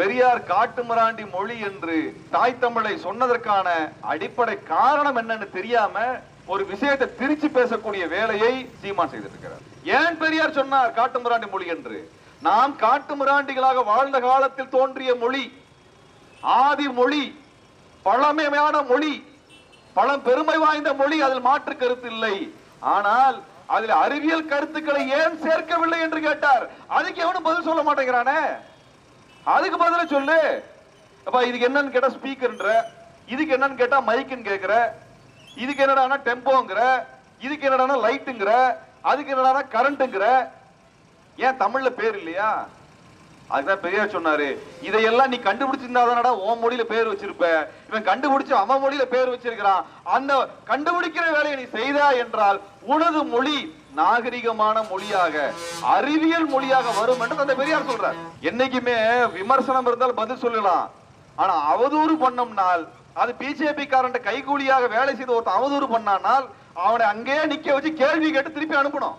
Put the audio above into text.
பெரியார் காட்டுமிராண்டி மொழி என்று தாய் தமிழை சொன்னதற்கான அடிப்படை காரணம் என்னன்னு தெரியாம ஒரு விஷயத்தை திரிச்சு பேசக்கூடிய வேலையை சீமான் செய்திருக்கிறார். ஏன் பெரியார் சொன்னார் காட்டுமிராண்டி மொழி என்று? நாம் காட்டுமிராண்டிகளாக வாழ்ந்த காலத்தில் தோன்றிய மொழி, ஆதி மொழி, பழமையான மொழி, பழம் பெருமை வாய்ந்த மொழி, அதில் மாற்று கருத்து இல்லை. ஆனால் அதில் அறிவியல் கருத்துக்களை ஏன் சேர்க்கவில்லை என்று கேட்டார். அதுக்கு எவனும் பதில் சொல்ல மாட்டேங்கிறானே. அதுக்கு பதில சொல்லு. அப்ப இதுக்கு என்னன்னு கேட்டா ஸ்பீக்கர்ன்ற, இதுக்கு என்னன்னு கேட்டா மைக்குன்னு கேக்குற, இதுக்கு என்னடானா டெம்போங்கிற, இதுக்கு என்னடானா லைட்டுங்கிற, அதுக்கு என்னடானா கரண்ட்ங்கிற. ஏன் தமிழ்ல பேர் இல்லையா? அதுதான் பெரியார் சொன்னாரு, இதையெல்லாம் நீ கண்டுபிடிச்சிருந்தாதானடா உன் மொழியில பேர் வச்சிருப்ப. இவன் கண்டுபிடிச்சு அவன் மொழியில பேர் வச்சிருக்கிறான். அந்த கண்டுபிடிக்கிற வேலையை நீ செய்தா என்றால் உனது மொழி நாகரிகமான மொழியாக, அறிவியல் மொழியாக வரும் என்று தந்தை பெரியார் சொல்றார். என்னைக்குமே விமர்சனம் இருந்தால் பதில் சொல்லலாம். ஆனா அவதூறு பண்ணோம்னால், அது பிஜேபி காரண்ட கைகூலியாக வேலை செய்த ஒருத்தன் அவதூறு பண்ணானால் அவனை அங்கேயே நிக்க வச்சு கேள்வி கேட்டு திருப்பி அனுப்பணும்.